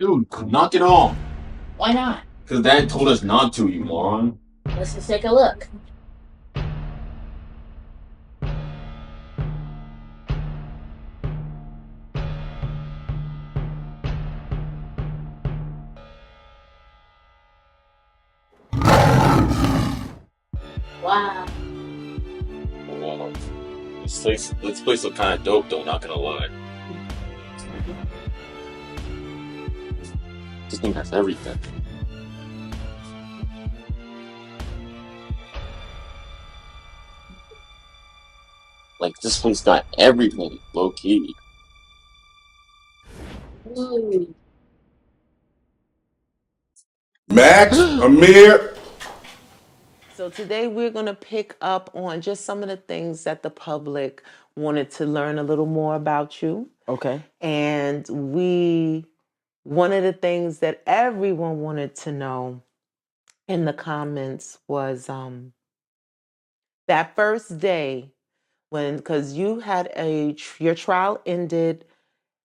Dude, knock it off. Why not? Because Dad told us not to, you moron. Let's just take a look. Wow. Wow. This place look kind of dope, though, not gonna lie. This thing has everything. Like, this place got everything, low key. Ooh. Max, Amir. So today we're going to pick up on just some of the things that the public wanted to learn a little more about you. Okay. And one of the things that everyone wanted to know in the comments was that first day because you had your trial ended,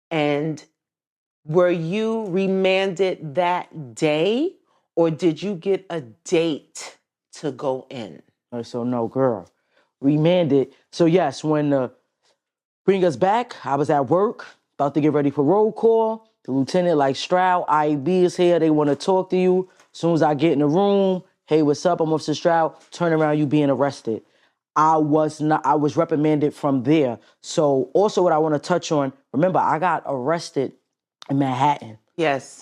and were you remanded that day, or did you get a date to go in? So no, girl, remanded. So yes, when bring us back, I was at work, about to get ready for roll call. The lieutenant like, Stroud, IEB is here. They want to talk to you. As soon as I get in the room, hey, what's up? I'm Officer Stroud. Turn around, you being arrested. I was reprimanded from there. So also what I want to touch on, remember, I got arrested in Manhattan. Yes.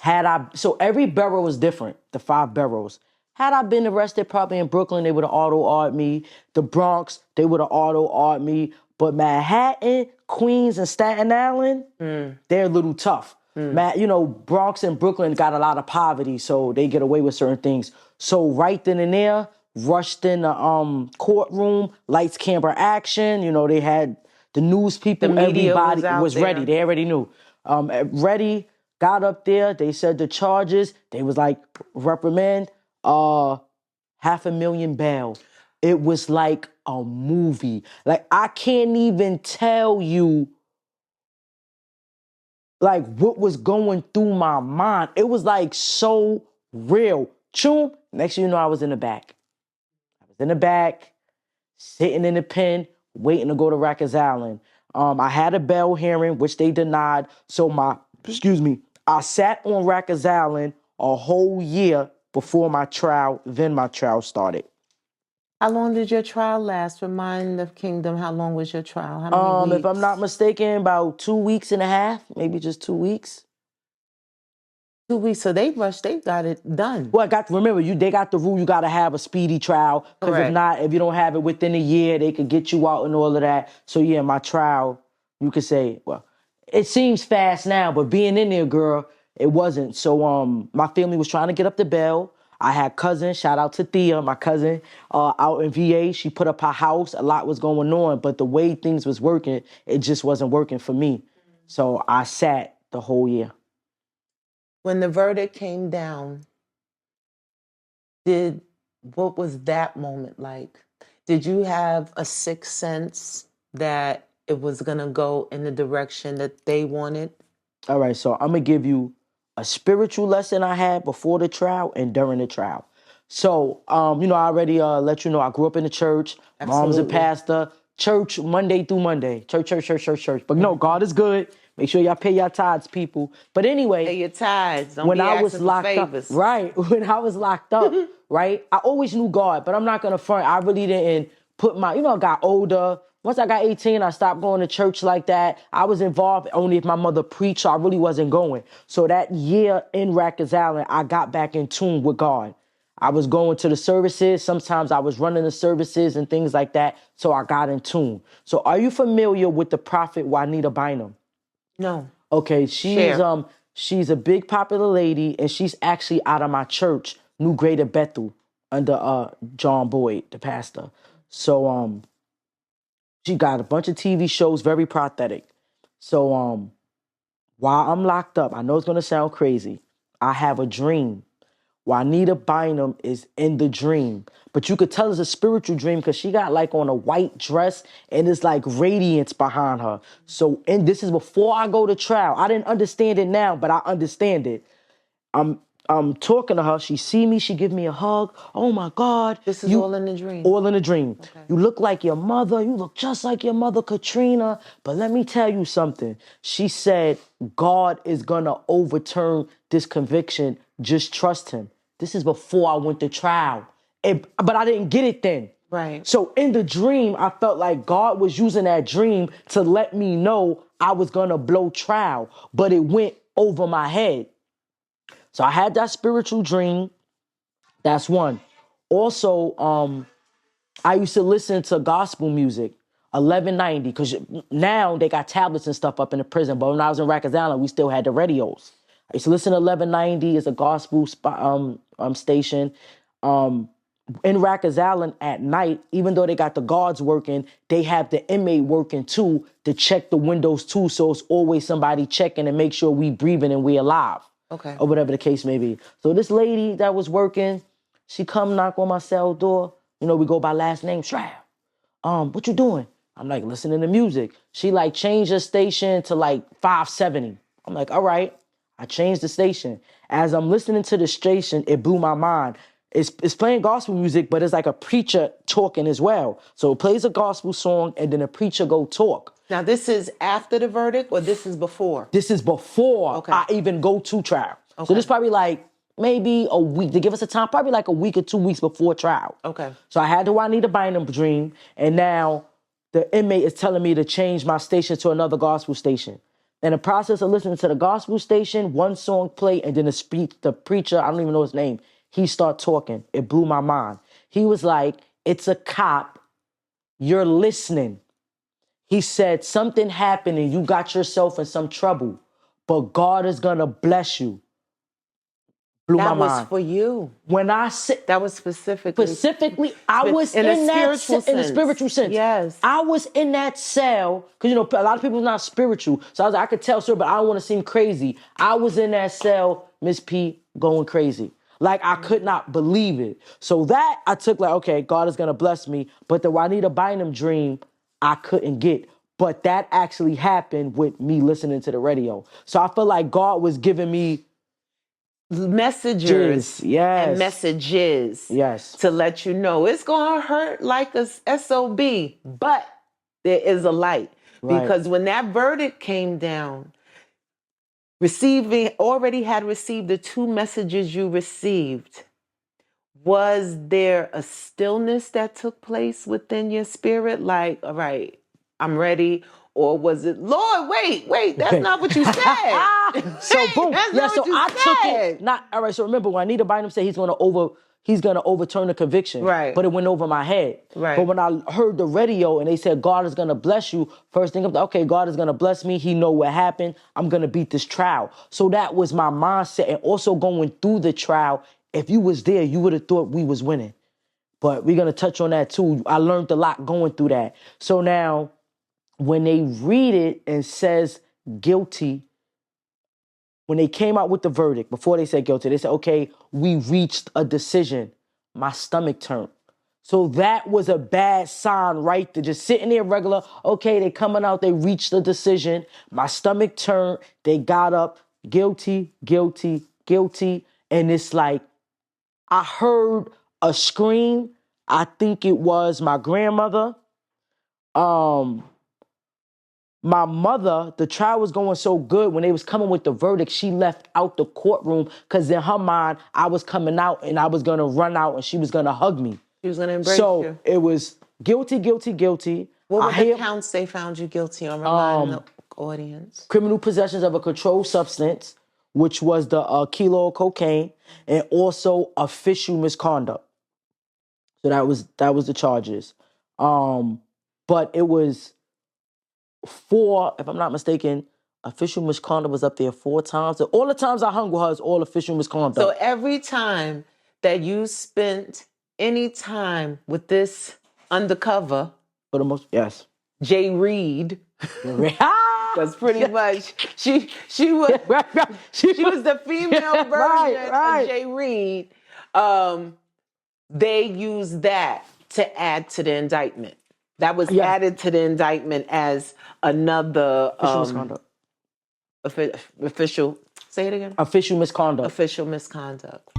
So every borough was different, the 5 boroughs. Had I been arrested probably in Brooklyn, they would have auto-R'd me. The Bronx, they would have auto-R'd me. But Manhattan, Queens, and Staten Island, they're a little tough. Bronx and Brooklyn got a lot of poverty, so they get away with certain things. So right then and there, rushed in the courtroom, lights, camera, action. They had the news people, The media everybody was out ready. there. They already knew. Ready, got up there. They said the charges. They was like, reprimand, $500,000 bail. It was like a movie. Like, I can't even tell you like what was going through my mind. It was like so real. Choom. Next thing you know, I was in the back. Sitting in the pen, waiting to go to Rikers Island. I had a bail hearing, which they denied. So I sat on Rikers Island a whole year before my trial. Then my trial started. How long did your trial last? Remind the kingdom, how long was your trial? How many weeks? If I'm not mistaken, about 2 weeks and a half, maybe just 2 weeks. 2 weeks. So they rushed. They got it done. Well, they got the rule you got to have a speedy trial. Because if not, if you don't have it within a year, they could get you out and all of that. So yeah, my trial, you could say, well, it seems fast now, but being in there, girl, it wasn't. So my family was trying to get up the bail. I had cousins, shout out to Thea, my cousin, out in VA. She put up her house. A lot was going on, but the way things was working, it just wasn't working for me. So I sat the whole year. When the verdict came down, what was that moment like? Did you have a sixth sense that it was gonna go in the direction that they wanted? All right, so I'm gonna give you a spiritual lesson I had before the trial and during the trial. So, I already let you know I grew up in the church. Mom's a pastor. Church Monday through Monday. Church. But no, God is good. Make sure y'all pay your tithes, people. But anyway, Pay your tithes. Don't when be I was asking locked for favors. up, right? When I was locked up, right? I always knew God, but I'm not gonna front. I really didn't put I got older. Once I got 18, I stopped going to church like that. I was involved only if my mother preached, so I really wasn't going. So that year in Rikers Island, I got back in tune with God. I was going to the services. Sometimes I was running the services and things like that. So I got in tune. So are you familiar with the prophet Juanita Bynum? No. Okay, she's a big popular lady, and she's actually out of my church, New Greater Bethel, under John Boyd, the pastor. So she got a bunch of TV shows, very prophetic. So while I'm locked up, I know it's gonna sound crazy, I have a dream. Juanita Bynum is in the dream. But you could tell it's a spiritual dream because she got like on a white dress and it's like radiance behind her. So, and this is before I go to trial. I didn't understand it now, but I understand it. I'm talking to her. She see me. She give me a hug. Oh my God. This is all in the dream. All in a dream. Okay. You look like your mother. You look just like your mother, Katrina. But let me tell you something. She said, God is going to overturn this conviction. Just trust him. This is before I went to trial. But I didn't get it then. Right. So in the dream, I felt like God was using that dream to let me know I was going to blow trial. But it went over my head. So I had that spiritual dream. That's one. Also, I used to listen to gospel music, 1190, because now they got tablets and stuff up in the prison. But when I was in Rikers Island, we still had the radios. I used to listen to 1190. It's a gospel station. In Rikers Island at night, even though they got the guards working, they have the inmate working too to check the windows too. So it's always somebody checking and make sure we breathing and we alive. Okay. Or whatever the case may be. So this lady that was working, she come knock on my cell door. You know, we go by last name, Shroud. What you doing? I'm like, listening to music. She like changed the station to like 570. I'm like, all right. I changed the station. As I'm listening to the station, it blew my mind. It's playing gospel music, but it's like a preacher talking as well. So it plays a gospel song and then a preacher go talk. Now, this is after the verdict or this is before? This is before Okay. I even go to trial. Okay. So this probably like maybe a week, to give us a time, probably like a week or 2 weeks before trial. Okay. So I had the Juanita Bynum dream, and now the inmate is telling me to change my station to another gospel station. In the process of listening to the gospel station, one song played, and then the preacher, I don't even know his name, he started talking. It blew my mind. He was like, it's a cop. You're listening. He said, something happened and you got yourself in some trouble, but God is going to bless you. Blew my mind. That was for you. When I said that was specifically, I was in the spiritual sense. Yes. I was in that cell, because, you know, a lot of people are not spiritual. So I was like, I could tell, sir, but I don't want to seem crazy. I was in that cell, Miss P, going crazy. Like, I could not believe it. So that I took like, okay, God is going to bless me. But the Juanita Bynum dream, I couldn't get. But that actually happened with me listening to the radio. So I feel like God was giving me messages and messages to let you know it's going to hurt like a SOB, but there is a light. Right. Because when that verdict came down, already had received the 2 messages you received. Was there a stillness that took place within your spirit? Like, all right, I'm ready. Or was it, Lord, wait, that's not what you said. So boom. Yeah, so I took it. All right, so remember, when Juanita Bynum said he's gonna overturn the conviction. Right. But it went over my head. Right. But when I heard the radio and they said God is gonna bless you, first thing I'm like, okay, God is gonna bless me. He know what happened. I'm gonna beat this trial. So that was my mindset. And also going through the trial, if you was there, you would have thought we was winning. But we're gonna touch on that too. I learned a lot going through that. So now, when they read it and says guilty, when they came out with the verdict, before they said guilty, they said, okay, we reached a decision. My stomach turned. So that was a bad sign, right? They're just sitting there regular. Okay, they coming out, they reached a decision. My stomach turned. They got up, guilty, guilty, guilty. And it's like, I heard a scream. I think it was my grandmother. My mother, the trial was going so good, when they was coming with the verdict, she left out the courtroom because in her mind, I was coming out and I was going to run out and she was going to hug me. She was going to embrace you. So it was guilty, guilty, guilty. What were the counts they found you guilty on? Remind the audience. Criminal possessions of a controlled substance, which was the kilo of cocaine, and also official misconduct. So that was the charges. But it was 4, if I'm not mistaken, official misconduct was up there 4 times. All the times I hung with her is all official misconduct. So every time that you spent any time with this undercover, for the most, yes, Jay Reed, was pretty much she was the female version of Jay Reed. They used that to add to the indictment. That was added to the indictment as another official misconduct. Official. Say it again. Official misconduct. Official misconduct.